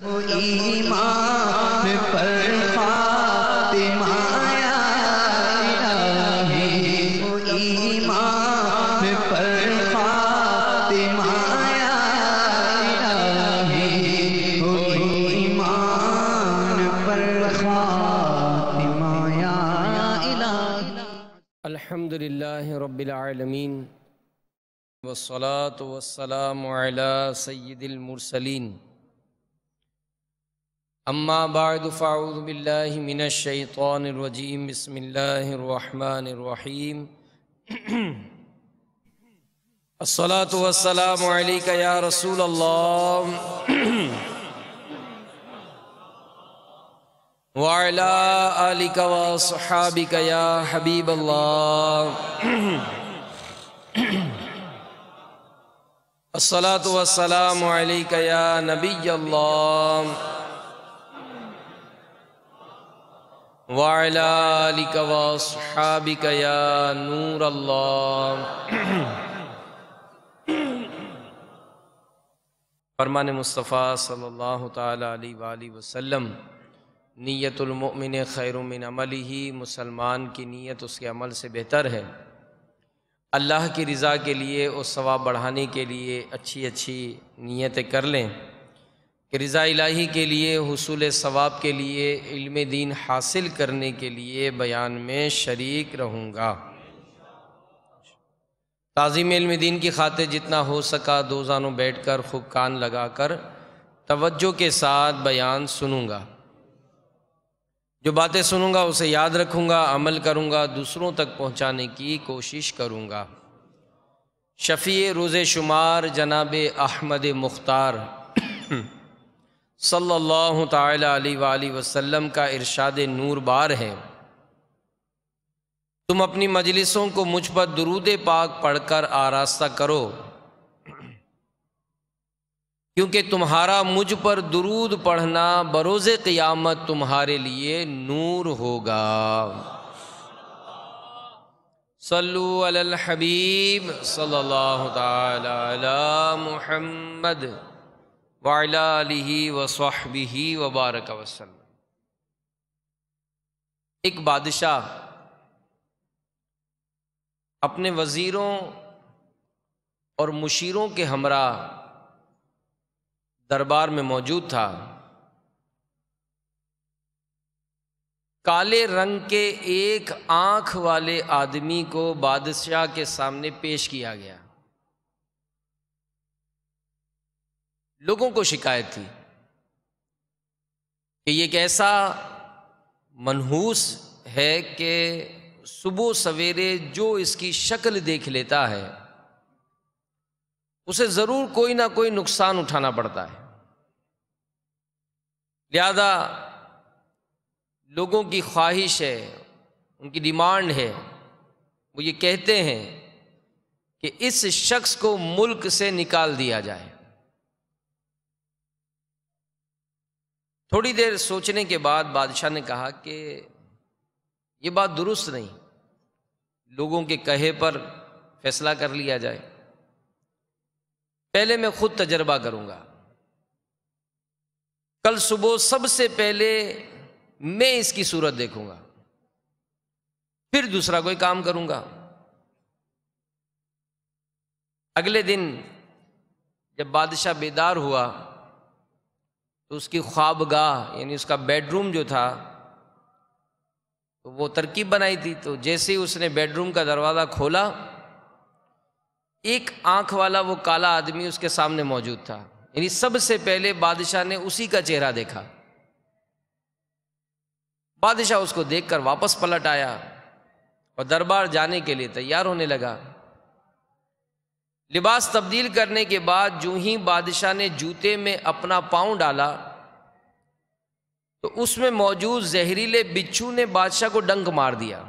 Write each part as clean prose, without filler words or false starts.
ایمان پر فاطمہ یا الہی، ایمان پر فاطمہ یا الہی، ایمان پر فاطمہ یا الہی۔ الحمدللہ رب العالمین والصلاة والسلام علی سید المرسلین، اما بعد فاعوذ باللہ من الشیطان الرجیم، بسم اللہ الرحمن الرحیم۔ الصلاة والسلام علیک یا رسول اللہ وعلی آلک وصحابک یا حبیب اللہ۔ الصلاة والسلام علیک یا نبی اللہ وعلی آلک وصحابک یا نور اللہ۔ فرمان مصطفیٰ صلی اللہ تعالی علیہ وآلہ وسلم، نیت المؤمن خیر من عملہ، مسلمان کی نیت اس کے عمل سے بہتر ہے۔ اللہ کی رضا کے لیے اور ثواب بڑھانے کے لیے اچھی نیتیں کر لیں کہ رضا الہی کے لیے، حصول ثواب کے لیے، علم دین حاصل کرنے کے لیے بیان میں شریک رہوں گا۔ تعظیم علم دین کی خاطر جتنا ہو سکا دو زانوں بیٹھ کر خوب کان لگا کر توجہ کے ساتھ بیان سنوں گا۔ جو باتیں سنوں گا اسے یاد رکھوں گا، عمل کروں گا، دوسروں تک پہنچانے کی کوشش کروں گا۔ شفیع روز شمار جناب احمد مختار صلی اللہ تعالی علیہ وآلہ وسلم کا ارشاد نور بار ہے، تم اپنی مجلسوں کو مجھ پر درود پاک پڑھ کر آراستہ کرو، کیونکہ تمہارا مجھ پر درود پڑھنا بروز قیامت تمہارے لیے نور ہوگا۔ صلو علی الحبیب صلی اللہ تعالی علی محمد وعلی آلہ وصحبہ وبارک وسلم۔ ایک بادشاہ اپنے وزیروں اور مشیروں کے ہمراہ دربار میں موجود تھا۔ کالے رنگ کے ایک آنکھ والے آدمی کو بادشاہ کے سامنے پیش کیا گیا۔ لوگوں کو شکایت تھی کہ یہ ایک ایسا منحوس ہے کہ صبح سویرے جو اس کی شکل دیکھ لیتا ہے اسے ضرور کوئی نہ کوئی نقصان اٹھانا پڑتا ہے، لہذا لوگوں کی خواہش ہے، ان کی ڈیمانڈ ہے، وہ یہ کہتے ہیں کہ اس شخص کو ملک سے نکال دیا جائے۔ تھوڑی دیر سوچنے کے بعد بادشاہ نے کہا کہ یہ بات درست نہیں، لوگوں کے کہے پر فیصلہ کر لیا جائے، پہلے میں خود تجربہ کروں گا، کل صبح سب سے پہلے میں اس کی صورت دیکھوں گا، پھر دوسرا کوئی کام کروں گا۔ اگلے دن جب بادشاہ بیدار ہوا تو اس کی خوابگاہ یعنی اس کا بیڈ روم جو تھا تو وہ ترکیب بنائی تھی، تو جیسے ہی اس نے بیڈ روم کا دروازہ کھولا ایک آنکھ والا وہ کالا آدمی اس کے سامنے موجود تھا، یعنی سب سے پہلے بادشاہ نے اسی کا چہرہ دیکھا۔ بادشاہ اس کو دیکھ کر واپس پلٹ آیا اور دربار جانے کے لیے تیار ہونے لگا۔ لباس تبدیل کرنے کے بعد جو ہی بادشاہ نے جوتے میں اپنا پاؤں ڈالا تو اس میں موجود زہریلے بچھو نے بادشاہ کو ڈنک مار دیا۔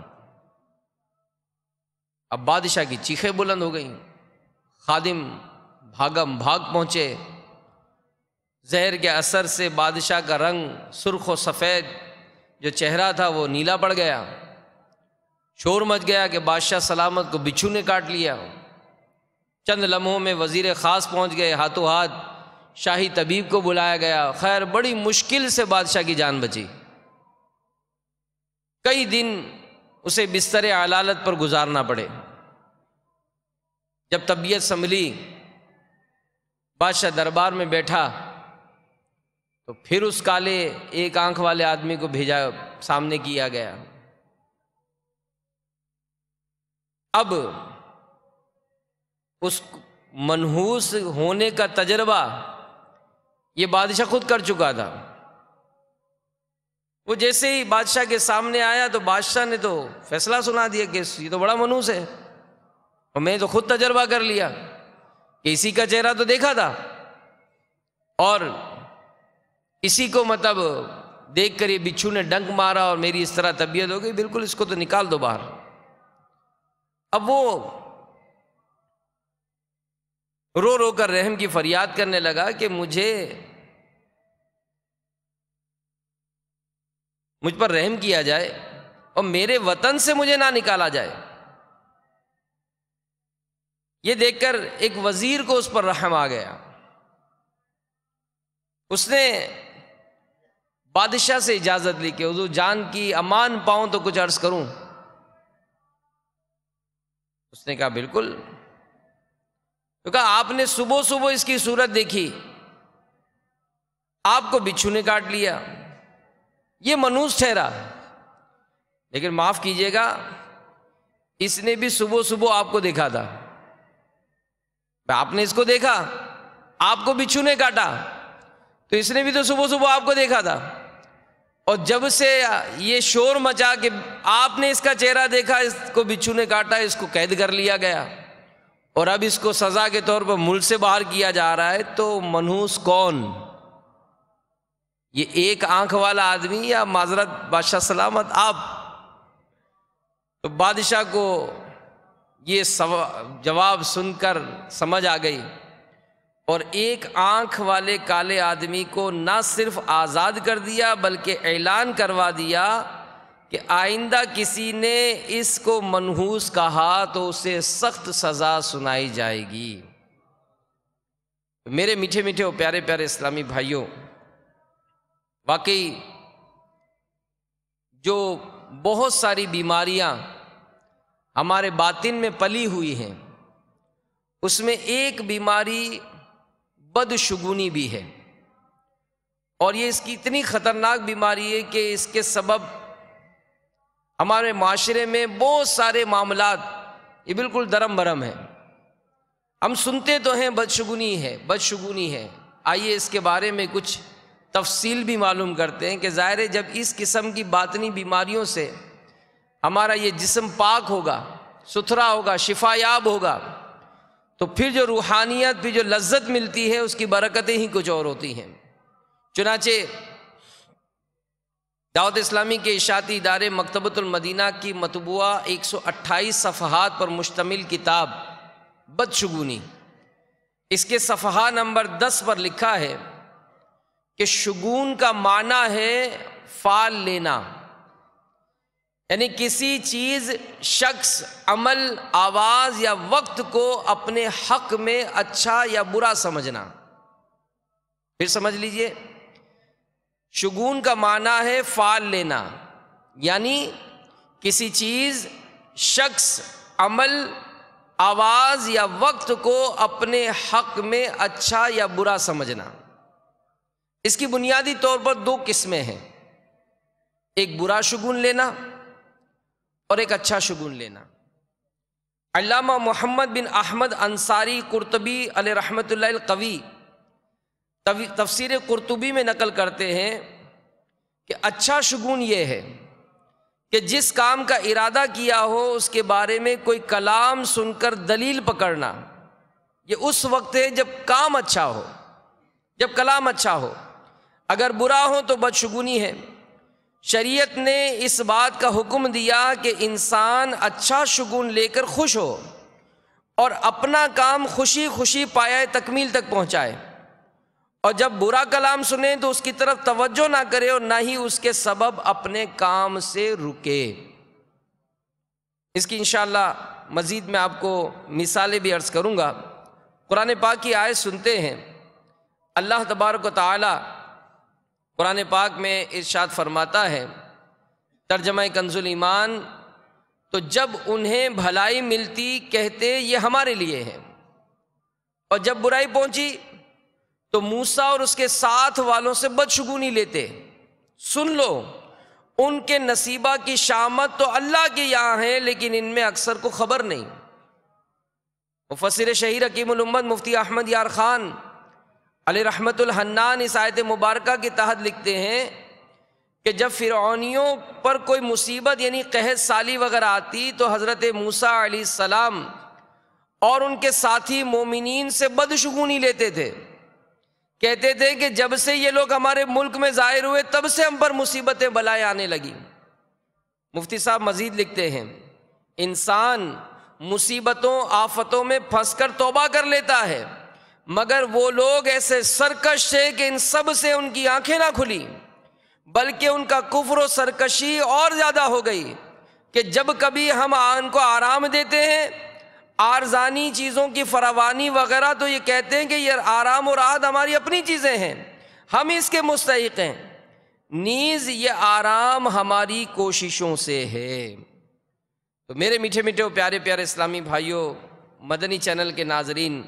اب بادشاہ کی چیخیں بلند ہو گئیں، خادم بھاگ پہنچے، زہر کے اثر سے بادشاہ کا رنگ سرخ و سفید جو چہرہ تھا وہ نیلا پڑ گیا، شور مچ گیا کہ بادشاہ سلامت کو بچھو نے کاٹ لیا۔ چند لمحوں میں وزیر خاص پہنچ گئے، ہاتھوں ہاتھ شاہی طبیب کو بلایا گیا، خیر بڑی مشکل سے بادشاہ کی جان بچی۔ کئی دن اسے بستر علالت پر گزارنا پڑے۔ جب طبیعت سنبھلی، بادشاہ دربار میں بیٹھا تو پھر اس کالے ایک آنکھ والے آدمی کو بھیجا، سامنے کیا گیا۔ اب اس منحوس ہونے کا تجربہ یہ بادشاہ خود کر چکا تھا۔ وہ جیسے ہی بادشاہ کے سامنے آیا تو بادشاہ نے تو فیصلہ سنا دیا کہ یہ تو بڑا منحوس ہے، اور میں تو خود تجربہ کر لیا کہ اسی کا چہرہ تو دیکھا تھا، اور اسی کو مطلب دیکھ کر یہ بچھو نے ڈنک مارا اور میری اس طرح طبیعت ہو گئی، بالکل اس کو تو نکال دو باہر۔ اب وہ رو رو کر رحم کی فریاد کرنے لگا کہ مجھ پر رحم کیا جائے اور میرے وطن سے مجھے نہ نکالا جائے۔ یہ دیکھ کر ایک وزیر کو اس پر رحم آ گیا۔ اس نے بادشاہ سے اجازت لی کہ حضور جان کی امان پاؤں تو کچھ عرض کروں۔ اس نے کہا بالکل۔ تو کہا آپ نے صبح صبح اس کی صورت دیکھی، آپ کو بچھو نے کاٹ لیا، یہ منحوس ٹھہرا، لیکن معاف کیجیے گا اس نے بھی صبح صبح آپ کو دیکھا تھا۔ آپ نے اس کو دیکھا، آپ کو بچھو نے کاٹا، تو اس نے بھی تو صبح صبح آپ کو دیکھا تھا، اور جب سے یہ شور مچا کہ آپ نے اس کا چہرہ دیکھا، اس کو بچھو نے کاٹا، اس کو قید کر لیا گیا اور اب اس کو سزا کے طور پر ملک سے باہر کیا جا رہا ہے۔ تو منحوس کون؟ یہ ایک آنکھ والا آدمی یا معذرت بادشاہ سلامت آپ؟ تو بادشاہ کو یہ جواب سن کر سمجھ آ گئی، اور ایک آنکھ والے کالے آدمی کو نہ صرف آزاد کر دیا بلکہ اعلان کروا دیا کہ آئندہ کسی نے اس کو منحوس کہا تو اسے سخت سزا سنائی جائے گی۔ میرے میٹھے میٹھے اور پیارے پیارے اسلامی بھائیوں، واقعی جو بہت ساری بیماریاں ہمارے باطن میں پلی ہوئی ہیں، اس میں ایک بیماری بدشگونی بھی ہے، اور یہ اس کی اتنی خطرناک بیماری ہے کہ اس کے سبب ہمارے معاشرے میں بہت سارے معاملات یہ بالکل درم برم ہیں۔ ہم سنتے تو ہیں بدشگونی ہے بدشگونی ہے، آئیے اس کے بارے میں کچھ تفصیل بھی معلوم کرتے ہیں کہ ظاہر ہے جب اس قسم کی باطنی بیماریوں سے ہمارا یہ جسم پاک ہوگا، ستھرا ہوگا، شفا یاب ہوگا، تو پھر جو روحانیت، پھر جو لذت ملتی ہے اس کی برکتیں ہی کچھ اور ہوتی ہیں۔ چنانچہ دعوت اسلامی کے اشاعتی ادارے مکتبۃ المدینہ کی مطبوعہ 128 صفحات پر مشتمل کتاب بدشگونی، اس کے صفحہ نمبر 10 پر لکھا ہے کہ شگون کا معنی ہے فال لینا، یعنی کسی چیز، شخص، عمل، آواز یا وقت کو اپنے حق میں اچھا یا برا سمجھنا۔ پھر سمجھ لیجئے، شگون کا معنی ہے فال لینا، یعنی کسی چیز، شخص، عمل، آواز یا وقت کو اپنے حق میں اچھا یا برا سمجھنا۔ اس کی بنیادی طور پر دو قسمیں ہیں، ایک برا شگون لینا اور ایک اچھا شگون لینا۔ علامہ محمد بن احمد انصاری قرطبی علیہ رحمۃ اللہ القوی تفسیر قرطبی میں نقل کرتے ہیں کہ اچھا شگون یہ ہے کہ جس کام کا ارادہ کیا ہو اس کے بارے میں کوئی کلام سن کر دلیل پکڑنا، یہ اس وقت ہے جب کام اچھا ہو، جب کلام اچھا ہو۔ اگر برا ہو تو بدشگونی ہے۔ شریعت نے اس بات کا حکم دیا کہ انسان اچھا شگون لے کر خوش ہو اور اپنا کام خوشی خوشی پایہ تکمیل تک پہنچائے، اور جب برا کلام سنے تو اس کی طرف توجہ نہ کرے اور نہ ہی اس کے سبب اپنے کام سے رکے۔ اس کی انشاءاللہ مزید میں آپ کو مثالیں بھی عرض کروں گا۔ قرآن پاک کی آیت سنتے ہیں، اللہ تبارک و تعالی قرآن پاک میں ارشاد فرماتا ہے، ترجمہ کنز الایمان، تو جب انہیں بھلائی ملتی کہتے یہ ہمارے لیے ہے، اور جب برائی پہنچی تو موسیٰ اور اس کے ساتھ والوں سے بدشگونی لیتے۔ سن لو، ان کے نصیبہ کی شامت تو اللہ کے یہاں ہے، لیکن ان میں اکثر کو خبر نہیں۔ مفسر شہیر حکیم الامت مفتی احمد یار خان علیہ رحمت الحنان اس آیت مبارکہ کے تحت لکھتے ہیں کہ جب فرعونیوں پر کوئی مصیبت یعنی قحط سالی وغیرہ آتی تو حضرت موسیٰ علیہ السلام اور ان کے ساتھی مومنین سے بدشگونی لیتے تھے، کہتے تھے کہ جب سے یہ لوگ ہمارے ملک میں ظاہر ہوئے تب سے ہم پر مصیبتیں بلائیں آنے لگی۔ مفتی صاحب مزید لکھتے ہیں، انسان مصیبتوں آفتوں میں پھنس کر توبہ کر لیتا ہے، مگر وہ لوگ ایسے سرکش تھے کہ ان سب سے ان کی آنکھیں نہ کھلی، بلکہ ان کا کفر و سرکشی اور زیادہ ہو گئی کہ جب کبھی ہم ان کو آرام دیتے ہیں، عارضانی چیزوں کی فراوانی وغیرہ، تو یہ کہتے ہیں کہ یہ آرام و راحت ہماری اپنی چیزیں ہیں، ہم اس کے مستحق ہیں، نیز یہ آرام ہماری کوششوں سے ہے۔ تو میرے میٹھے میٹھے پیارے پیارے اسلامی بھائیوں، مدنی چینل کے ناظرین،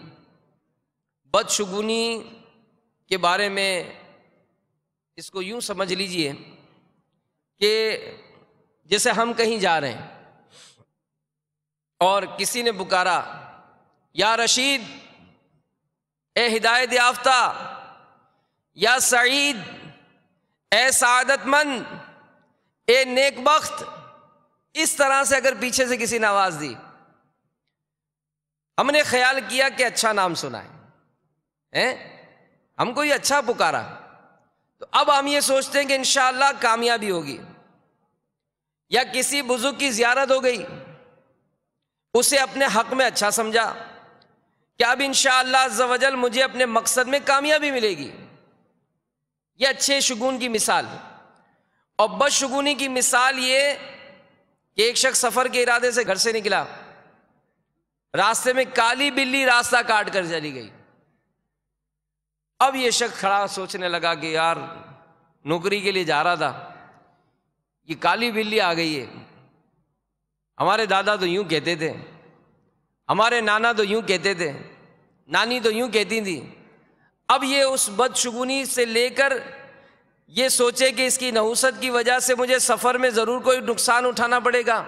بدشگونی کے بارے میں اس کو یوں سمجھ لیجئے کہ جیسے ہم کہیں جا رہے ہیں اور کسی نے پکارا، یا رشید، اے ہدایت یافتہ، یا سعید، اے سعادت مند، اے نیک بخت، اس طرح سے اگر پیچھے سے کسی نے آواز دی، ہم نے خیال کیا کہ اچھا نام سنا ہے، ہم کو یہ اچھا پکارا، تو اب ہم یہ سوچتے ہیں کہ انشاءاللہ کامیابی ہوگی، یا کسی بزرگ کی زیارت ہو گئی، اسے اپنے حق میں اچھا سمجھا کہ اب انشاءاللہ عز و جل مجھے اپنے مقصد میں کامیابی ملے گی۔ یہ اچھے شگون کی مثال۔ اور بدشگونی کی مثال یہ کہ ایک شخص سفر کے ارادے سے گھر سے نکلا، راستے میں کالی بلی راستہ کاٹ کر چلی گئی۔ اب یہ شخص کھڑا سوچنے لگا کہ یار نوکری کے لیے جا رہا تھا، یہ کالی بلی آ گئی ہے، ہمارے دادا تو یوں کہتے تھے، ہمارے نانا تو یوں کہتے تھے، نانی تو یوں کہتی تھی۔ اب یہ اس بدشگونی سے لے کر یہ سوچے کہ اس کی نحوست کی وجہ سے مجھے سفر میں ضرور کوئی نقصان اٹھانا پڑے گا،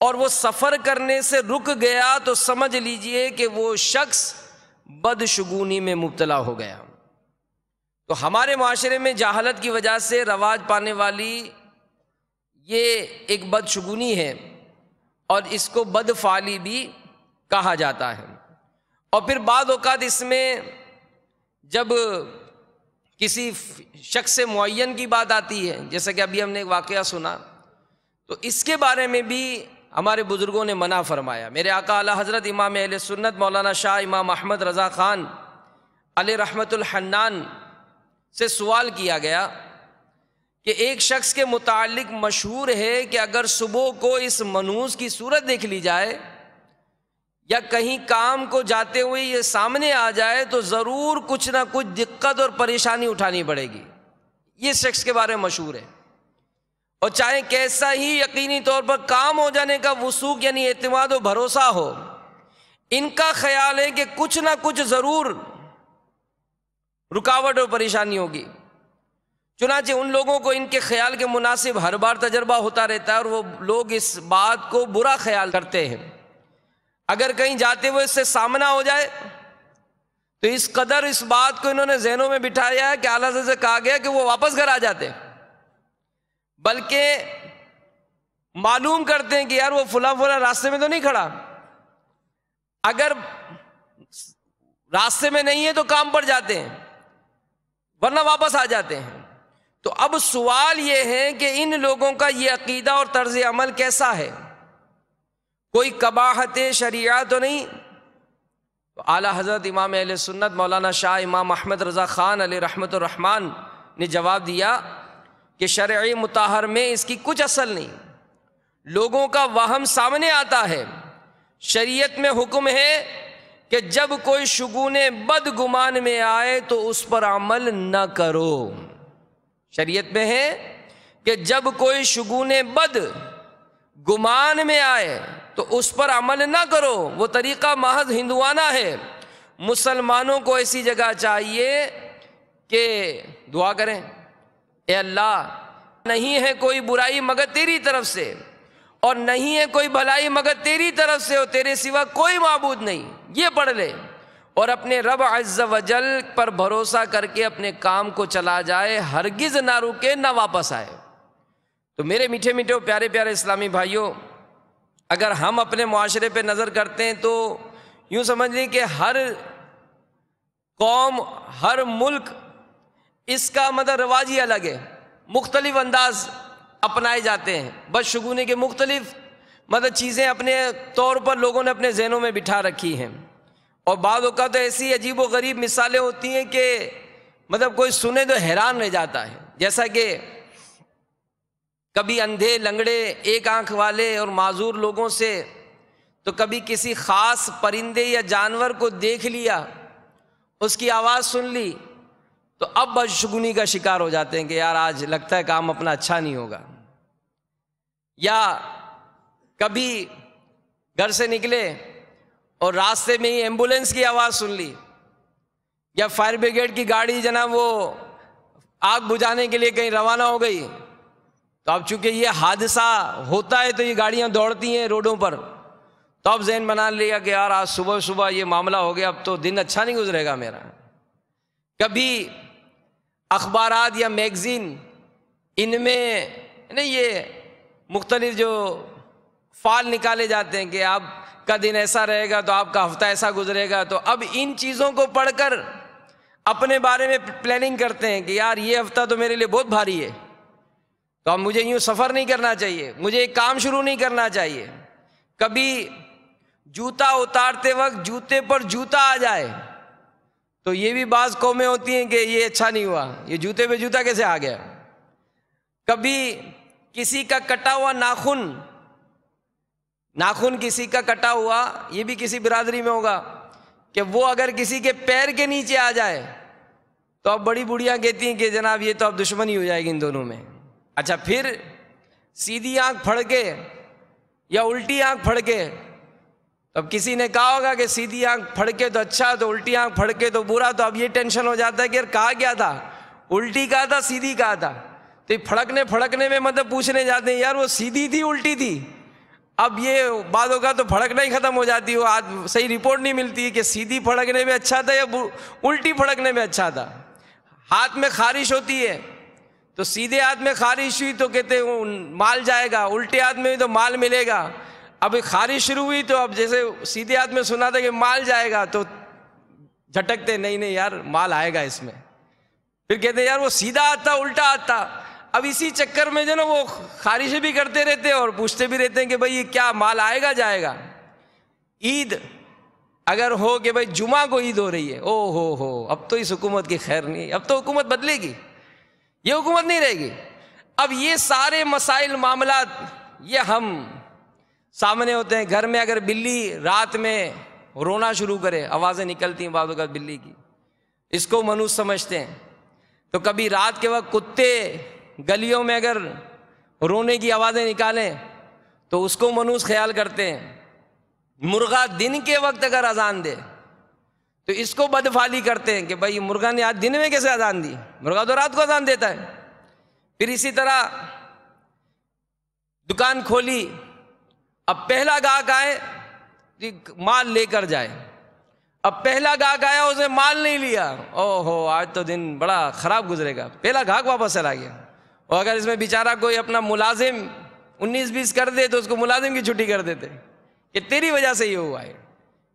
اور وہ سفر کرنے سے رک گیا، تو سمجھ لیجئے کہ وہ شخص بدشگونی میں مبتلا ہو گیا۔ تو ہمارے معاشرے میں جہالت کی وجہ سے رواج پانے والی یہ ایک بدشگونی ہے، اور اس کو بدفعلی بھی کہا جاتا ہے۔ اور پھر بعض اوقات اس میں جب کسی شخص معین کی بات آتی ہے، جیسا کہ ابھی ہم نے ایک واقعہ سنا، تو اس کے بارے میں بھی ہمارے بزرگوں نے منع فرمایا۔ میرے آقا اعلیٰ حضرت امام اہل سنت مولانا شاہ امام احمد رضا خان علیہ رحمت الحنان سے سوال کیا گیا کہ ایک شخص کے متعلق مشہور ہے کہ اگر صبح کو اس منحوس کی صورت دیکھ لی جائے یا کہیں کام کو جاتے ہوئے یہ سامنے آ جائے تو ضرور کچھ نہ کچھ دقت اور پریشانی اٹھانی پڑے گی، یہ شخص کے بارے میں مشہور ہے، اور چاہے کیسا ہی یقینی طور پر کام ہو جانے کا وثوق یعنی اعتماد و بھروسہ ہو، ان کا خیال ہے کہ کچھ نہ کچھ ضرور رکاوٹ اور پریشانی ہوگی۔ چنانچہ ان لوگوں کو ان کے خیال کے مناسب ہر بار تجربہ ہوتا رہتا ہے، اور وہ لوگ اس بات کو برا خیال کرتے ہیں۔ اگر کہیں جاتے ہوئے اس سے سامنا ہو جائے تو اس قدر اس بات کو انہوں نے ذہنوں میں بٹھایا ہے کہ اعلیٰ حضرت سے کہا گیا کہ وہ واپس گھر آ جاتے ہیں، بلکہ معلوم کرتے ہیں کہ یار وہ فلاں فلاں راستے میں تو نہیں کھڑا، اگر راستے میں نہیں ہے تو کام پر جاتے ہیں، ورنہ واپس آ جاتے ہیں۔ تو اب سوال یہ ہے کہ ان لوگوں کا یہ عقیدہ اور طرز عمل کیسا ہے؟ کوئی قباحت شریعہ تو نہیں؟ تو اعلیٰ حضرت امام اہل سنت مولانا شاہ امام احمد رضا خان علیہ رحمت الرحمن نے جواب دیا کہ شرعی مطہر میں اس کی کچھ اصل نہیں، لوگوں کا وہم سامنے آتا ہے۔ شریعت میں حکم ہے کہ جب کوئی شگون بد گمان میں آئے تو اس پر عمل نہ کرو۔ شریعت میں ہے کہ جب کوئی شگون بد گمان میں آئے تو اس پر عمل نہ کرو، وہ طریقہ محض ہندوانہ ہے۔ مسلمانوں کو ایسی جگہ چاہیے کہ دعا کریں، اے اللہ نہیں ہے کوئی برائی مگر تیری طرف سے، اور نہیں ہے کوئی بھلائی مگر تیری طرف سے، اور تیرے سوا کوئی معبود نہیں، یہ پڑھ لے، اور اپنے رب عز و جل پر بھروسہ کر کے اپنے کام کو چلا جائے، ہرگز نہ رکے نہ واپس آئے۔ تو میرے میٹھے میٹھے پیارے پیارے اسلامی بھائیوں، اگر ہم اپنے معاشرے پہ نظر کرتے ہیں تو یوں سمجھ لیں کہ ہر قوم، ہر ملک، اس کا مطلب رواج ہی الگ ہے، مختلف انداز اپنائے جاتے ہیں۔ بدشگونی کے مختلف مطلب چیزیں اپنے طور پر لوگوں نے اپنے ذہنوں میں بٹھا رکھی ہیں، اور بعض اوقات تو ایسی عجیب و غریب مثالیں ہوتی ہیں کہ مطلب کوئی سنے تو حیران رہ جاتا ہے، جیسا کہ کبھی اندھے لنگڑے ایک آنکھ والے اور معذور لوگوں سے، تو کبھی کسی خاص پرندے یا جانور کو دیکھ لیا، اس کی آواز سن لی، تو اب بدشگونی کا شکار ہو جاتے ہیں کہ یار آج لگتا ہے کام اپنا اچھا نہیں ہوگا۔ یا کبھی گھر سے نکلے اور راستے میں ہی ایمبولینس کی آواز سن لی، یا فائر بریگیڈ کی گاڑی جناب وہ آگ بجھانے کے لیے کہیں روانہ ہو گئی، تو اب چونکہ یہ حادثہ ہوتا ہے تو یہ گاڑیاں دوڑتی ہیں روڈوں پر، تو اب ذہن بنا لیا کہ یار آج صبح صبح یہ معاملہ ہو گیا، اب تو دن اچھا نہیں گزرے گا میرا۔ کبھی اخبارات یا میگزین، ان میں یہ مختلف جو فعال نکالے جاتے ہیں کہ آپ کا دن ایسا رہے گا تو آپ کا ہفتہ ایسا گزرے گا، تو اب ان چیزوں کو پڑھ کر اپنے بارے میں پلاننگ کرتے ہیں کہ یار یہ ہفتہ تو میرے لیے بہت بھاری ہے، تو اب مجھے یوں سفر نہیں کرنا چاہیے، مجھے ایک کام شروع نہیں کرنا چاہیے۔ کبھی جوتا اتارتے وقت جوتے پر جوتا آ جائے، تو یہ بھی بعض قومیں ہوتی ہیں کہ یہ اچھا نہیں ہوا، یہ جوتے پہ جوتا کیسے آ گیا۔ کبھی کسی کا کٹا ہوا ناخن کسی کا کٹا ہوا، یہ بھی کسی برادری میں ہوگا کہ وہ اگر کسی کے پیر کے نیچے آ جائے تو اب بڑی بوڑھیاں کہتی ہیں کہ جناب یہ تو اب دشمنی ہو جائے گی ان دونوں میں۔ اچھا، پھر سیدھی آنکھ پھڑ کے یا الٹی آنکھ پھڑ کے، اب کسی نے کہا ہوگا کہ سیدھی آنکھ پھڑ کے تو اچھا، تو الٹی آنکھ پھڑ کے تو برا، تو اب یہ ٹینشن ہو جاتا ہے کہ یار کہا کیا تھا، الٹی کہا تھا سیدھی کہا تھا، تو پھڑکنے میں مطلب پوچھنے جاتے ہیں یار وہ سیدھی تھی الٹی تھی، اب یہ بعدوں کا تو پھڑکنا ہی ختم ہو جاتی ہے، وہ آج صحیح رپورٹ نہیں ملتی کہ سیدھی پھڑکنے میں اچھا تھا یا الٹی پھڑکنے میں اچھا تھا۔ ہاتھ میں خارش ہوتی ہے تو سیدھے ہاتھ میں خارش ہوئی تو کہتے ہیں مال جائے گا، الٹے ہاتھ میں تو مال ملے گا۔ اب خارش شروع ہوئی تو اب جیسے سیدھے ہاتھ میں سنا تھا کہ مال جائے گا تو جھٹکتے نہیں یار مال آئے گا اس میں، پھر کہتے ہیں یار وہ سیدھا ہاتھ تھا الٹا ہاتھ تھا۔ اب اسی چکر میں جو نا وہ خارشیں بھی کرتے رہتے ہیں اور پوچھتے بھی رہتے ہیں کہ بھائی یہ کیا مال آئے گا جائے گا۔ عید اگر ہو کہ بھائی جمعہ کو عید ہو رہی ہے، او ہو اب تو اس حکومت کی خیر نہیں، اب تو حکومت بدلے گی، یہ حکومت نہیں رہے گی۔ اب یہ سارے مسائل معاملات یہ ہم سامنے ہوتے ہیں۔ گھر میں اگر بلی رات میں رونا شروع کرے، آوازیں نکلتی ہیں بعض اوقات بلی کی، اس کو منحوس سمجھتے ہیں۔ تو کبھی رات کے وقت کتے گلیوں میں اگر رونے کی آوازیں نکالیں تو اس کو منحوس خیال کرتے ہیں۔ مرغا دن کے وقت اگر اذان دے تو اس کو بدفعلی کرتے ہیں کہ بھائی مرغا نے آج دن میں کیسے اذان دی، مرغا تو رات کو اذان دیتا ہے۔ پھر اسی طرح دکان کھولی، اب پہلا گاہک آئے مال لے کر جائے، اب پہلا گاہک آیا اس نے مال نہیں لیا، او ہو آج تو دن بڑا خراب گزرے گا، پہلا گاہک واپس چلا گیا۔ اور اگر اس میں بیچارہ کوئی اپنا ملازم 19-20 کر دے تو اس کو ملازم کی چھٹی کر دیتے کہ تیری وجہ سے یہ ہوا ہے۔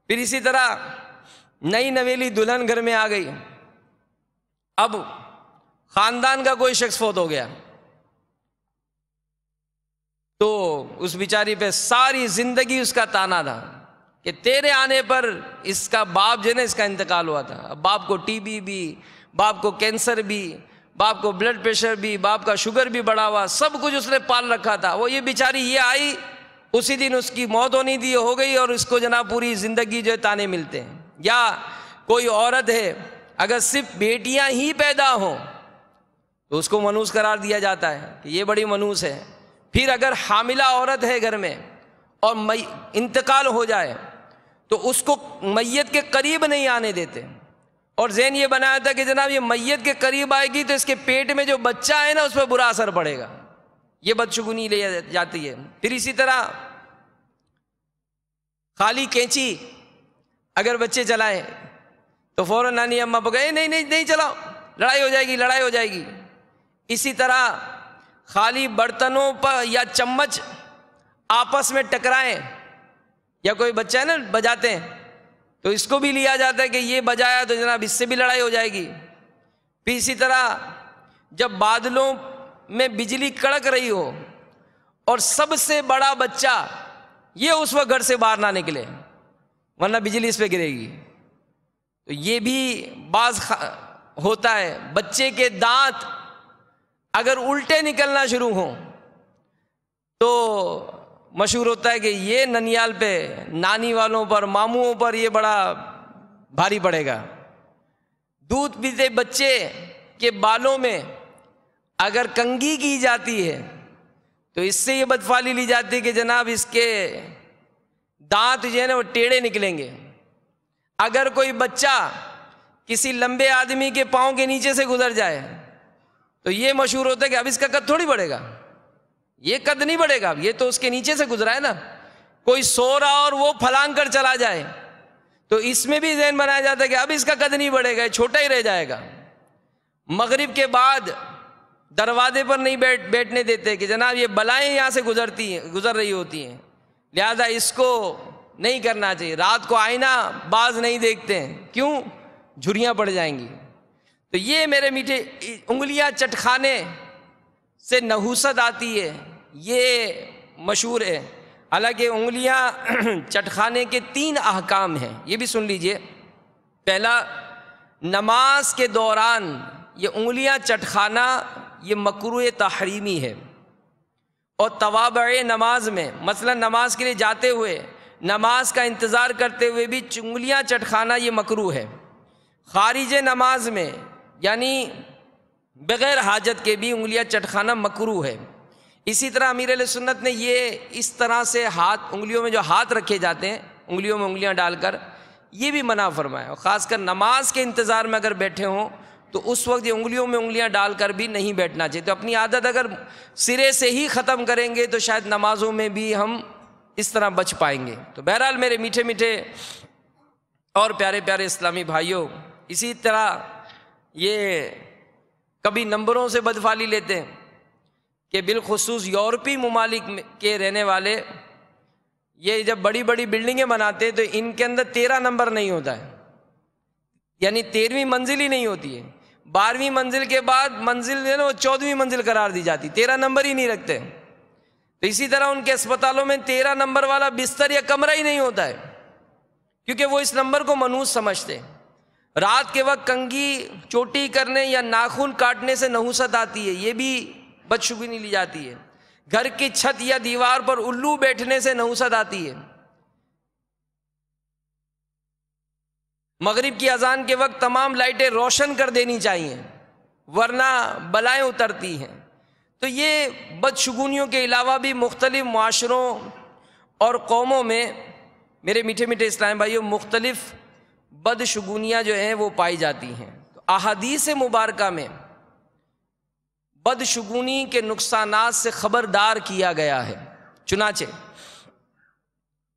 پھر اسی طرح نئی نویلی دلہن گھر میں آ گئی، اب خاندان کا کوئی شخص فوت ہو گیا تو اس بیچاری پہ ساری زندگی اس کا تانا تھا کہ تیرے آنے پر اس کا باپ جو ہے نا اس کا انتقال ہوا تھا، اب باپ کو ٹی بی بھی، باپ کو کینسر بھی، باپ کو بلڈ پریشر بھی، باپ کا شوگر بھی بڑھا ہوا، سب کچھ اس نے پال رکھا تھا۔ وہ یہ بیچاری یہ آئی اسی دن اس کی موت ہونی تھی، ہو گئی، اور اس کو جناب پوری زندگی جو ہے تانے ملتے ہیں۔ یا کوئی عورت ہے اگر صرف بیٹیاں ہی پیدا ہوں تو اس کو منحوس قرار دیا جاتا ہے کہ یہ بڑی منحوس ہے. پھر اگر حاملہ عورت ہے گھر میں اور انتقال ہو جائے تو اس کو میت کے قریب نہیں آنے دیتے، اور ذہن یہ بنایا تھا کہ جناب یہ میت کے قریب آئے گی تو اس کے پیٹ میں جو بچہ ہے نا اس پہ برا اثر پڑے گا، یہ بدشگونی لے جاتی ہے. پھر اسی طرح خالی کینچی اگر بچے چلائیں تو فوراً نانی اماں کو کہے نہیں چلاؤ، لڑائی ہو جائے گی. اسی طرح خالی برتنوں پر یا چمچ آپس میں ٹکرائیں، یا کوئی بچہ ہے نا بجاتے ہیں تو اس کو بھی لیا جاتا ہے کہ یہ بجایا تو جناب اس سے بھی لڑائی ہو جائے گی. پھر اسی طرح جب بادلوں میں بجلی کڑک رہی ہو اور سب سے بڑا بچہ یہ اس وقت گھر سے باہر نہ نکلے ورنہ بجلی اس پہ گرے گی، تو یہ بھی بعض ہوتا ہے. بچے کے دانت اگر الٹے نکلنا شروع ہوں تو مشہور ہوتا ہے کہ یہ ننیال پہ نانی والوں پر ماموں پر یہ بڑا بھاری پڑے گا. دودھ پیتے بچے کے بالوں میں اگر کنگھی کی جاتی ہے تو اس سے یہ بدفعلی لی جاتی ہے کہ جناب اس کے دانت جو ہے نا وہ ٹیڑھے نکلیں گے. اگر کوئی بچہ کسی لمبے آدمی کے پاؤں کے نیچے سے گزر جائے تو یہ مشہور ہوتا ہے کہ اب اس کا قد تھوڑی بڑھے گا، یہ قد نہیں بڑھے گا، یہ تو اس کے نیچے سے گزرا ہے نا. کوئی سو رہا اور وہ پھلانگ کر چلا جائے تو اس میں بھی ذہن بنایا جاتا ہے کہ اب اس کا قد نہیں بڑھے گا، چھوٹا ہی رہ جائے گا. مغرب کے بعد دروازے پر نہیں بیٹھنے دیتے کہ جناب یہ بلائیں یہاں سے گزر رہی ہوتی ہیں، لہذا اس کو نہیں کرنا چاہیے. رات کو آئینہ باز نہیں دیکھتے ہیں، کیوں؟ جھریاں پڑ جائیں گی. تو یہ میرے میٹھے انگلیاں چٹکھانے سے نحوست آتی ہے، یہ مشہور ہے. حالانکہ انگلیاں چٹکھانے کے 3 احکام ہیں، یہ بھی سن لیجئے. پہلا، نماز کے دوران یہ انگلیاں چٹکھانا یہ مکروہ تحریمی ہے، اور توابع نماز میں مثلا نماز کے لیے جاتے ہوئے نماز کا انتظار کرتے ہوئے بھی انگلیاں چٹکھانا یہ مکروہ ہے. خارج نماز میں یعنی بغیر حاجت کے بھی انگلیاں چٹکھانا مکروہ ہے. اسی طرح امیر علیہ سنت نے یہ اس طرح سے انگلیوں میں جو ہاتھ رکھے جاتے ہیں انگلیوں میں انگلیاں ڈال کر، یہ بھی منع فرمایا. اور خاص کر نماز کے انتظار میں اگر بیٹھے ہوں تو اس وقت یہ انگلیوں میں انگلیاں ڈال کر بھی نہیں بیٹھنا چاہیے. تو اپنی عادت اگر سرے سے ہی ختم کریں گے تو شاید نمازوں میں بھی ہم اس طرح بچ پائیں گے. تو بہرحال میرے میٹھے میٹھے اور پیارے پیارے اسلامی بھائیوں، اسی طرح یہ کبھی نمبروں سے بدفعلی لیتے ہیں کہ بالخصوص یورپی ممالک کے رہنے والے یہ جب بڑی بڑی بلڈنگیں بناتے ہیں تو ان کے اندر 13 نمبر نہیں ہوتا ہے، یعنی 13ویں منزل ہی نہیں ہوتی ہے. 12ویں منزل کے بعد منزل جو ہے نا وہ 14ویں منزل قرار دی جاتی، 13 نمبر ہی نہیں رکھتے. تو اسی طرح ان کے اسپتالوں میں 13 نمبر والا بستر یا کمرہ ہی نہیں ہوتا ہے، کیونکہ وہ اس نمبر کو منحوس سمجھتے. رات کے وقت کنگھی چوٹی کرنے یا ناخن کاٹنے سے نحوست آتی ہے، یہ بھی بدشگونی لی جاتی ہے. گھر کی چھت یا دیوار پر الو بیٹھنے سے نحوست آتی ہے. مغرب کی اذان کے وقت تمام لائٹیں روشن کر دینی چاہیے ورنہ بلائیں اترتی ہیں. تو یہ بدشگونیوں کے علاوہ بھی مختلف معاشروں اور قوموں میں میرے میٹھے میٹھے اسلام بھائیوں مختلف بدشگونیاں جو ہیں وہ پائی جاتی ہیں. تو احادیث مبارکہ میں بدشگونی کے نقصانات سے خبردار کیا گیا ہے. چنانچہ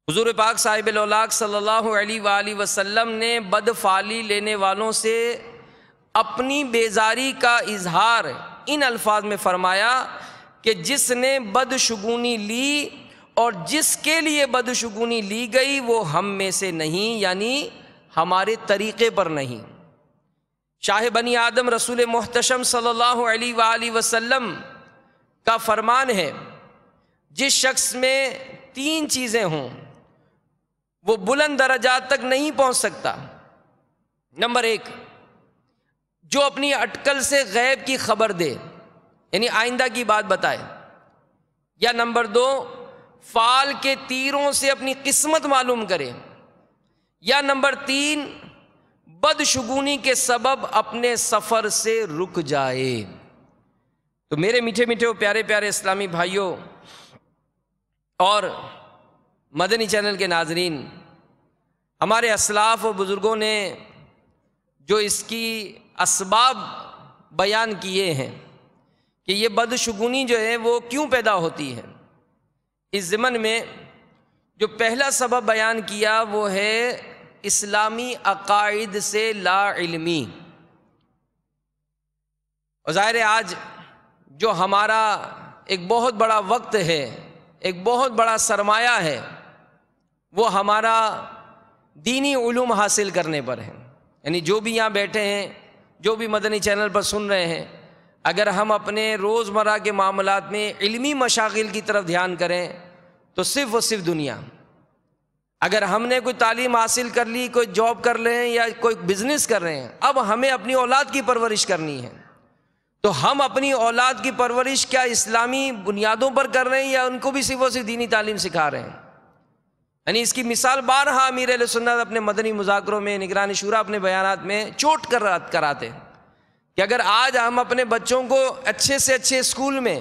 حضور پاک صاحب الاولاق صلی اللہ علیہ وآلہ وسلم نے بدفعلی لینے والوں سے اپنی بیزاری کا اظہار ان الفاظ میں فرمایا کہ جس نے بدشگونی لی اور جس کے لیے بدشگونی لی گئی وہ ہم میں سے نہیں، یعنی ہمارے طریقے پر نہیں. شاہ بنی آدم رسول محتشم صلی اللہ علیہ وآلہ وسلم کا فرمان ہے جس شخص میں 3 چیزیں ہوں وہ بلند درجات تک نہیں پہنچ سکتا. نمبر 1، جو اپنی اٹکل سے غیب کی خبر دے یعنی آئندہ کی بات بتائے، یا نمبر 2، فال کے تیروں سے اپنی قسمت معلوم کرے، یا نمبر 3، بدشگونی کے سبب اپنے سفر سے رک جائے۔ تو میرے میٹھے میٹھے و پیارے پیارے اسلامی بھائیوں اور مدنی چینل کے ناظرین، ہمارے اسلاف و بزرگوں نے جو اس کی اسباب بیان کیے ہیں کہ یہ بدشگونی جو ہے وہ کیوں پیدا ہوتی ہے، اس ضمن میں جو پہلا سبب بیان کیا وہ ہے اسلامی عقائد سے لا علمی۔ اور ظاہر ہے آج جو ہمارا ایک بہت بڑا وقت ہے، ایک بہت بڑا سرمایہ ہے، وہ ہمارا دینی علوم حاصل کرنے پر ہے۔ یعنی جو بھی یہاں بیٹھے ہیں، جو بھی مدنی چینل پر سن رہے ہیں، اگر ہم اپنے روزمرہ کے معاملات میں علمی مشاغل کی طرف دھیان کریں تو صرف و صرف دنیا۔ اگر ہم نے کوئی تعلیم حاصل کر لی، کوئی جاب کر رہے ہیں یا کوئی بزنس کر رہے ہیں، اب ہمیں اپنی اولاد کی پرورش کرنی ہے، تو ہم اپنی اولاد کی پرورش کیا اسلامی بنیادوں پر کر رہے ہیں یا ان کو بھی صرف و صرف دینی تعلیم سکھا رہے ہیں؟ یعنی اس کی مثال بارہا امیر اہل سنت اپنے مدنی مذاکروں میں، نگران شورا اپنے بیانات میں چوٹ کراتے ہیں کہ اگر آج ہم اپنے بچوں کو اچھے سے اچھے اسکول میں،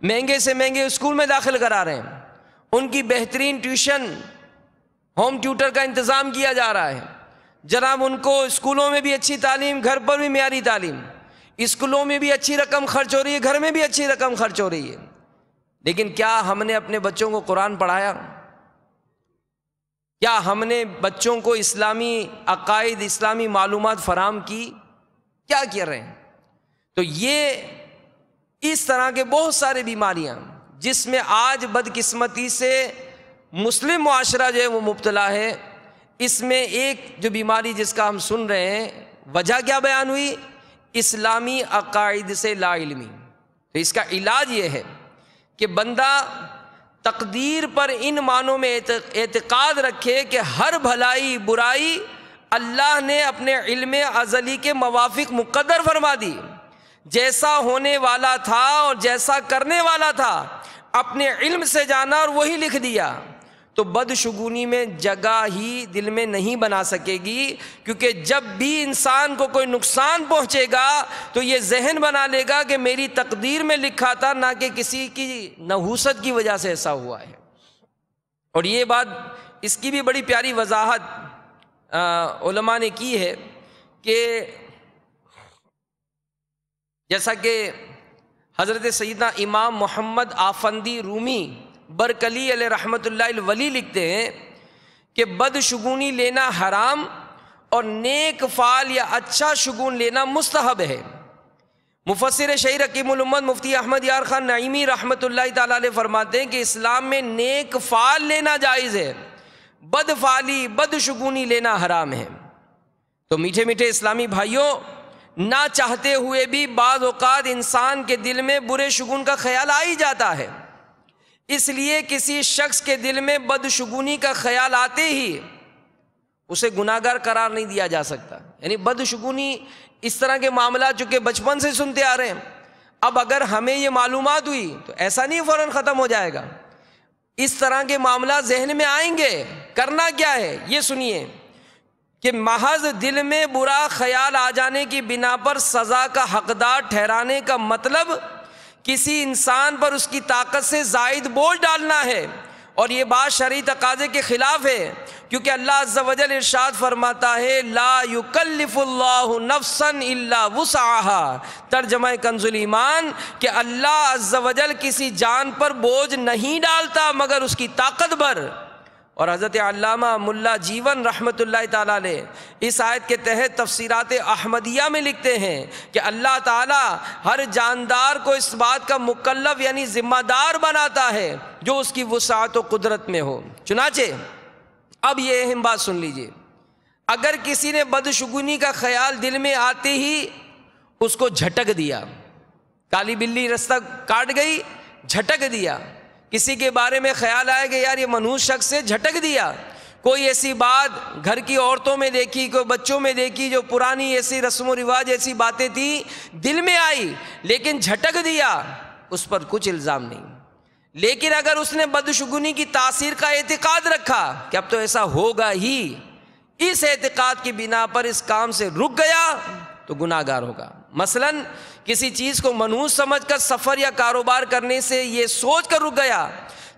مہنگے سے مہنگے اسکول میں داخل کرا رہے ہیں، ان کی بہترین ٹیوشن، ہوم ٹیوٹر کا انتظام کیا جا رہا ہے، جناب ان کو اسکولوں میں بھی اچھی تعلیم، گھر پر بھی معیاری تعلیم، اسکولوں میں بھی اچھی رقم خرچ ہو رہی ہے، گھر میں بھی اچھی رقم خرچ ہو رہی ہے، لیکن کیا ہم نے اپنے بچوں کو قرآن پڑھایا؟ کیا ہم نے بچوں کو اسلامی عقائد، اسلامی معلومات فراہم کی؟ کیا کر رہے ہیں؟ تو یہ اس طرح کے بہت سارے بیماریاں جس میں آج بدقسمتی سے مسلم معاشرہ جو ہے وہ مبتلا ہے، اس میں ایک جو بیماری جس کا ہم سن رہے ہیں، وجہ کیا بیان ہوئی؟ اسلامی عقائد سے لا علمی۔ تو اس کا علاج یہ ہے کہ بندہ تقدیر پر ان معنوں میں اعتقاد رکھے کہ ہر بھلائی برائی اللہ نے اپنے علم ازلی کے موافق مقدر فرما دی، جیسا ہونے والا تھا اور جیسا کرنے والا تھا اپنے علم سے جانا اور وہی لکھ دیا۔ تو بدشگونی میں جگہ ہی دل میں نہیں بنا سکے گی، کیونکہ جب بھی انسان کو کوئی نقصان پہنچے گا تو یہ ذہن بنا لے گا کہ میری تقدیر میں لکھا تھا، نہ کہ کسی کی نحوست کی وجہ سے ایسا ہوا ہے۔ اور یہ بات، اس کی بھی بڑی پیاری وضاحت علماء نے کی ہے کہ جیسا کہ حضرت سیدنا امام محمد آفندی رومی برکلی علیہ رحمۃ اللہ الولی لکھتے ہیں کہ بدشگونی لینا حرام اور نیک فعل یا اچھا شگون لینا مستحب ہے۔ مفسر شہیر حکیم الامت مفتی احمد یار خان نعیمی رحمۃ اللہ تعالی علیہ فرماتے ہیں کہ اسلام میں نیک فعل لینا جائز ہے، بد فعلی، بدشگونی لینا حرام ہے۔ تو میٹھے میٹھے اسلامی بھائیوں، نہ چاہتے ہوئے بھی بعض اوقات انسان کے دل میں برے شگون کا خیال آ ہی جاتا ہے، اس لیے کسی شخص کے دل میں بدشگونی کا خیال آتے ہی اسے گناہگار قرار نہیں دیا جا سکتا۔ یعنی بدشگونی اس طرح کے معاملات چونکہ بچپن سے سنتے آ رہے ہیں، اب اگر ہمیں یہ معلومات ہوئی تو ایسا نہیں فوراً ختم ہو جائے گا، اس طرح کے معاملات ذہن میں آئیں گے۔ کرنا کیا ہے یہ سنیے کہ محض دل میں برا خیال آ جانے کی بنا پر سزا کا حقدار ٹھہرانے کا مطلب کسی انسان پر اس کی طاقت سے زائد بوجھ ڈالنا ہے، اور یہ بات شرعی تقاضے کے خلاف ہے، کیونکہ اللہ عز و جل ارشاد فرماتا ہے لا یکلف اللہ نفسا الا وسعها، ترجمہ کنز الایمان کہ اللہ عز و جل کسی جان پر بوجھ نہیں ڈالتا مگر اس کی طاقت بھر۔ اور حضرت علامہ ملا جیون رحمۃ اللہ تعالیٰ علیہ اس آیت کے تحت تفسیرات احمدیہ میں لکھتے ہیں کہ اللہ تعالیٰ ہر جاندار کو اس بات کا مکلف یعنی ذمہ دار بناتا ہے جو اس کی وسعت و قدرت میں ہو۔ چنانچہ اب یہ اہم بات سن لیجئے، اگر کسی نے بدشگونی کا خیال دل میں آتے ہی اس کو جھٹک دیا، کالی بلی رستہ کاٹ گئی، جھٹک دیا، کسی کے بارے میں خیال آئے کہ یار یہ منحوس شخص سے، جھٹک دیا، کوئی ایسی بات گھر کی عورتوں میں دیکھی، کوئی بچوں میں دیکھی، جو پرانی ایسی رسم و رواج ایسی باتیں تھیں دل میں آئی لیکن جھٹک دیا، اس پر کچھ الزام نہیں۔ لیکن اگر اس نے بدشگونی کی تاثیر کا اعتقاد رکھا کہ اب تو ایسا ہوگا ہی، اس اعتقاد کی بنا پر اس کام سے رک گیا تو گناہ گار ہوگا۔ مثلاً کسی چیز کو منحوس سمجھ کر سفر یا کاروبار کرنے سے یہ سوچ کر رک گیا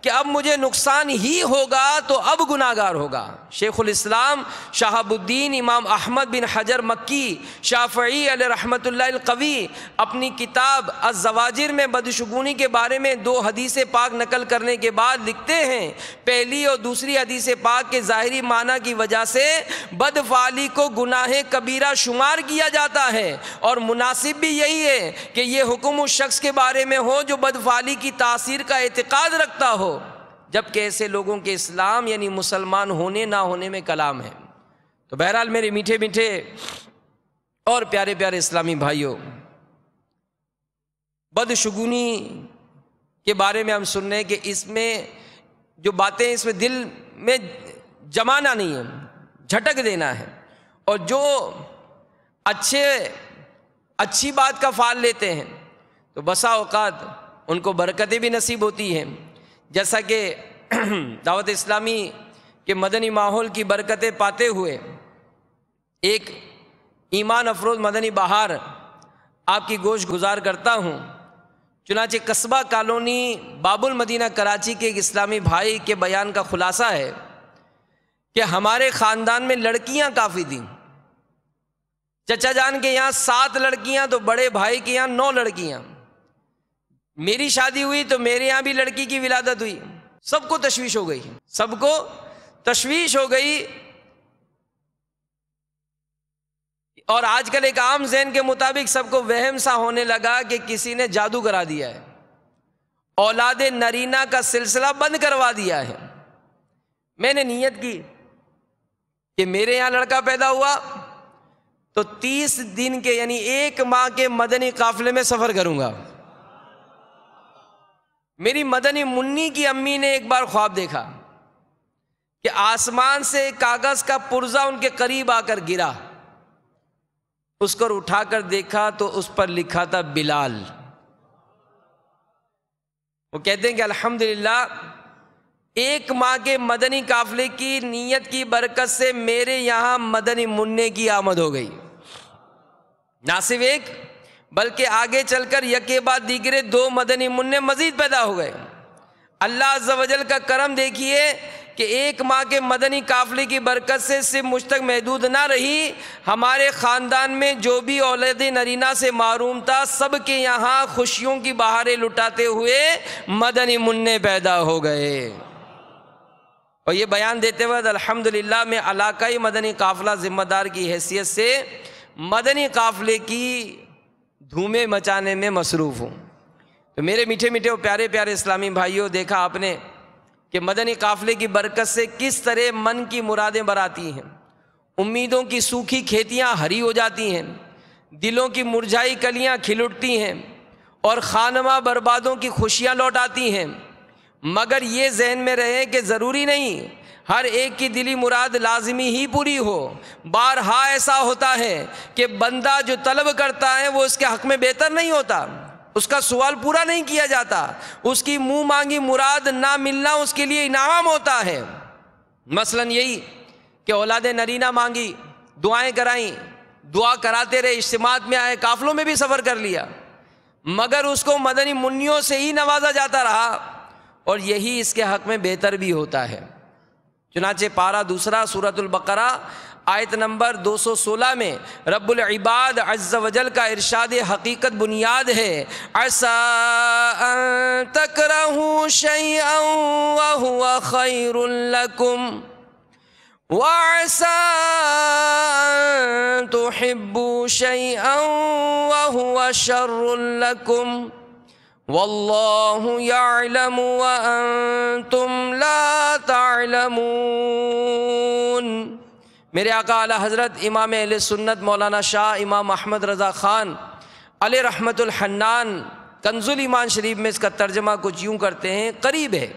کہ اب مجھے نقصان ہی ہوگا تو اب گناہ گار ہوگا۔ شیخ الاسلام شہاب الدین امام احمد بن حجر مکی شافعی علیہ رحمۃ اللہ القوی اپنی کتاب الزواجر میں بدشگونی کے بارے میں 2 حدیث پاک نقل کرنے کے بعد لکھتے ہیں، پہلی اور دوسری حدیث پاک کے ظاہری معنی کی وجہ سے بدفعلی کو گناہ کبیرہ شمار کیا جاتا ہے، اور مناسب بھی یہی ہے کہ یہ حکم اس شخص کے بارے میں ہو جو بدفعلی کی تاثیر کا اعتقاد رکھتا ہو، جبکہ ایسے لوگوں کے اسلام یعنی مسلمان ہونے نہ ہونے میں کلام ہے۔ تو بہرحال میرے میٹھے میٹھے اور پیارے پیارے اسلامی بھائیوں، بدشگونی کے بارے میں ہم سن رہے ہیں کہ اس میں جو باتیں اس میں دل میں جمانا نہیں ہے، جھٹک دینا ہے، اور جو اچھی بات کا فال لیتے ہیں تو بسا اوقات ان کو برکتیں بھی نصیب ہوتی ہیں، جیسا کہ دعوت اسلامی کے مدنی ماحول کی برکتیں پاتے ہوئے ایک ایمان افروز مدنی بہار آپ کی گوش گزار کرتا ہوں۔ چنانچہ قصبہ کالونی باب المدینہ کراچی کے ایک اسلامی بھائی کے بیان کا خلاصہ ہے کہ ہمارے خاندان میں لڑکیاں کافی تھیں، چچا جان کے یہاں 7 لڑکیاں تو بڑے بھائی کے یہاں 9 لڑکیاں، میری شادی ہوئی تو میرے یہاں بھی لڑکی کی ولادت ہوئی، سب کو تشویش ہو گئی، سب کو تشویش ہو گئی، اور آج کل ایک عام ذہن کے مطابق سب کو وہم سا ہونے لگا کہ کسی نے جادو کرا دیا ہے، اولاد نرینہ کا سلسلہ بند کروا دیا ہے۔ میں نے نیت کی کہ میرے یہاں لڑکا پیدا ہوا تو 30 دن کے یعنی 1 ماہ کے مدنی قافلے میں سفر کروں گا۔ میری مدنی منی کی امی نے ایک بار خواب دیکھا کہ آسمان سے ایک کاغذ کا پرزہ ان کے قریب آ کر گرا، اس کو اٹھا کر دیکھا تو اس پر لکھا تھا بلال۔ وہ کہتے ہیں کہ الحمدللہ 1 ماہ کے مدنی قافلے کی نیت کی برکت سے میرے یہاں مدنی منع کی آمد ہو گئی، نہ صرف ایک بلکہ آگے چل کر یکے بعد دیگرے 2 مدنی منع مزید پیدا ہو گئے۔ اللہ عز و جل کا کرم دیکھیے کہ 1 ماہ کے مدنی قافلے کی برکت سے صرف مجھ تک محدود نہ رہی، ہمارے خاندان میں جو بھی اولاد نرینہ سے محروم تھا سب کے یہاں خوشیوں کی بہاریں لٹاتے ہوئے مدنی منع پیدا ہو گئے۔ اور یہ بیان دیتے وقت الحمدللہ میں علاقائی مدنی قافلہ ذمہ دار کی حیثیت سے مدنی قافلے کی دھومیں مچانے میں مصروف ہوں۔ تو میرے میٹھے میٹھے اور پیارے پیارے اسلامی بھائیوں، دیکھا آپ نے کہ مدنی قافلے کی برکت سے کس طرح من کی مرادیں براتی ہیں، امیدوں کی سوکھی کھیتیاں ہری ہو جاتی ہیں، دلوں کی مرجھائی کلیاں کھل اٹھتی ہیں، اور خانمہ بربادوں کی خوشیاں لوٹ آتی ہیں۔ مگر یہ ذہن میں رہے کہ ضروری نہیں ہر ایک کی دلی مراد لازمی ہی پوری ہو، بارہا ایسا ہوتا ہے کہ بندہ جو طلب کرتا ہے وہ اس کے حق میں بہتر نہیں ہوتا، اس کا سوال پورا نہیں کیا جاتا، اس کی منہ مانگی مراد نہ ملنا اس کے لیے انعام ہوتا ہے۔ مثلاً یہی کہ اولاد نرینہ مانگی، دعائیں کرائیں، دعا کراتے رہے، اجتماعات میں آئے، قافلوں میں بھی سفر کر لیا، مگر اس کو مدنی منیوں سے ہی نوازا جاتا رہا، اور یہی اس کے حق میں بہتر بھی ہوتا ہے۔ چنانچہ پارہ 2 سورۃ البقرہ آیت نمبر 216 میں رب العباد عز و جل کا ارشاد حقیقت بنیاد ہے، عَسَىٰ أَن تَكْرَهُوا شَيْئًا وَهُوَ خَيْرٌ لَكُمْ وَعَسَىٰ أَن تُحِبُّوا شَيْئًا وَهُوَ شَرٌّ لَكُمْ وَاللَّهُ يَعْلَمُ وَأَنتُمْ لَا تَعْلَمُونَ۔ میرے آقا اعلیٰ حضرت امام اہل سنت مولانا شاہ امام احمد رضا خان علیہ رحمت الحنان کنز الایمان شریف میں اس کا ترجمہ کچھ یوں کرتے ہیں، قریب ہے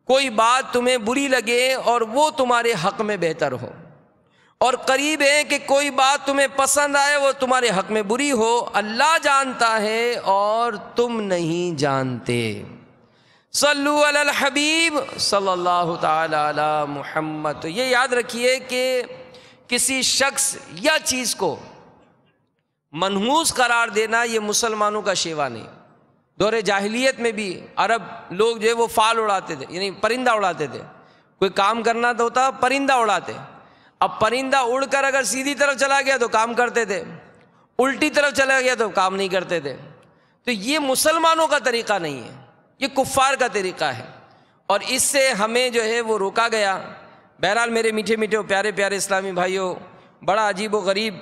کوئی بات تمہیں بری لگے اور وہ تمہارے حق میں بہتر ہو، اور قریب ہے کہ کوئی بات تمہیں پسند آئے وہ تمہارے حق میں بری ہو، اللہ جانتا ہے اور تم نہیں جانتے۔ صلو علی الحبیب صلی اللہ تعالی علی محمد۔ تو یہ یاد رکھیے کہ کسی شخص یا چیز کو منحوس قرار دینا یہ مسلمانوں کا شیوا نہیں۔ دور جاہلیت میں بھی عرب لوگ جو ہے وہ فال اڑاتے تھے، یعنی پرندہ اڑاتے تھے، کوئی کام کرنا تو ہوتا پرندہ اڑاتے۔ اب پرندہ اڑ کر اگر سیدھی طرف چلا گیا تو کام کرتے تھے، الٹی طرف چلا گیا تو کام نہیں کرتے تھے۔ تو یہ مسلمانوں کا طریقہ نہیں ہے، یہ کفار کا طریقہ ہے، اور اس سے ہمیں جو ہے وہ روکا گیا۔ بہرحال میرے میٹھے میٹھے و پیارے پیارے اسلامی بھائیوں، بڑا عجیب و غریب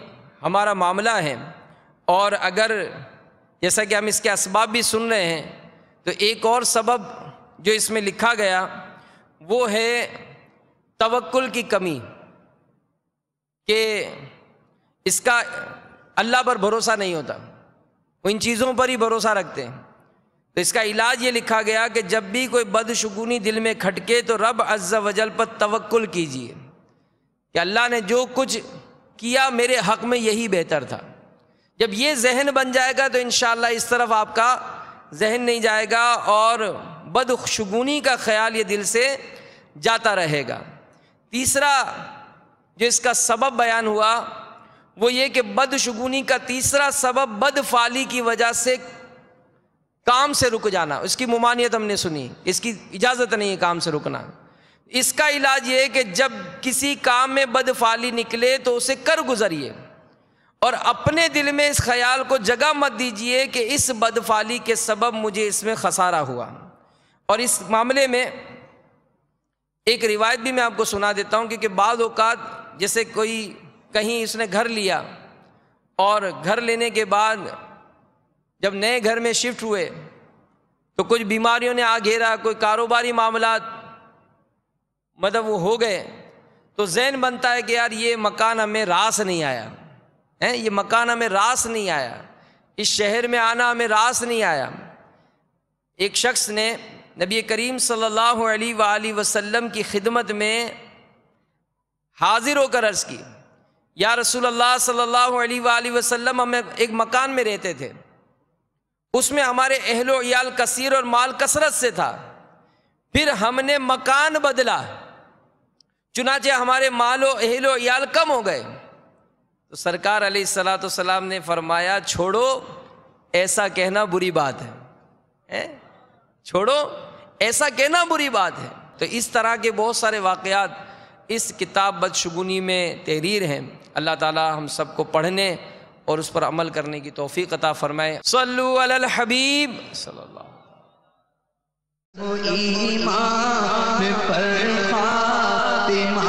ہمارا معاملہ ہے، اور اگر جیسا کہ ہم اس کے اسباب بھی سن رہے ہیں تو ایک اور سبب جو اس میں لکھا گیا وہ ہے توکل کی کمی، کہ اس کا اللہ پر بھروسہ نہیں ہوتا، وہ ان چیزوں پر ہی بھروسہ رکھتے ہیں۔ تو اس کا علاج یہ لکھا گیا کہ جب بھی کوئی بدشگونی دل میں کھٹکے تو رب عز و جل پر توکل کیجیے کہ اللہ نے جو کچھ کیا میرے حق میں یہی بہتر تھا۔ جب یہ ذہن بن جائے گا تو انشاءاللہ اس طرف آپ کا ذہن نہیں جائے گا اور بدشگونی کا خیال یہ دل سے جاتا رہے گا۔ تیسرا جو اس کا سبب بیان ہوا وہ یہ کہ بدشگونی کا تیسرا سبب بدفعلی کی وجہ سے کام سے رک جانا، اس کی ممانعت ہم نے سنی، اس کی اجازت نہیں ہے کام سے رکنا۔ اس کا علاج یہ ہے کہ جب کسی کام میں بدفعلی نکلے تو اسے کر گزریے، اور اپنے دل میں اس خیال کو جگہ مت دیجئے کہ اس بدفعلی کے سبب مجھے اس میں خسارہ ہوا۔ اور اس معاملے میں ایک روایت بھی میں آپ کو سنا دیتا ہوں، کیونکہ بعض اوقات جیسے کوئی کہیں اس نے گھر لیا، اور گھر لینے کے بعد جب نئے گھر میں شفٹ ہوئے تو کچھ بیماریوں نے آ گھیرا، کوئی کاروباری معاملات مطلب وہ ہو گئے، تو ذہن بنتا ہے کہ یار یہ مکان ہمیں راس نہیں آیا، یہ مکان ہمیں راس نہیں آیا، اس شہر میں آنا ہمیں راس نہیں آیا۔ ایک شخص نے نبی کریم صلی اللہ علیہ وآلہ وسلم کی خدمت میں حاضر ہو کر عرض کی، یا رسول اللہ صلی اللہ علیہ وآلہ وسلم، ہم ایک مکان میں رہتے تھے، اس میں ہمارے اہل و عیال کثیر اور مال کثرت سے تھا، پھر ہم نے مکان بدلا، چنانچہ ہمارے مال و اہل و عیال کم ہو گئے۔ تو سرکار علیہ الصلوۃ والسلام نے فرمایا، چھوڑو ایسا کہنا بری بات ہے، چھوڑو ایسا کہنا بری بات ہے۔ تو اس طرح کے بہت سارے واقعات اس کتاب بدشگونی میں تحریر ہیں۔ اللہ تعالی ہم سب کو پڑھنے اور اس پر عمل کرنے کی توفیق عطا فرمائے۔ صلو علی الحبیب صلی اللہ ایمان پر خاتمہ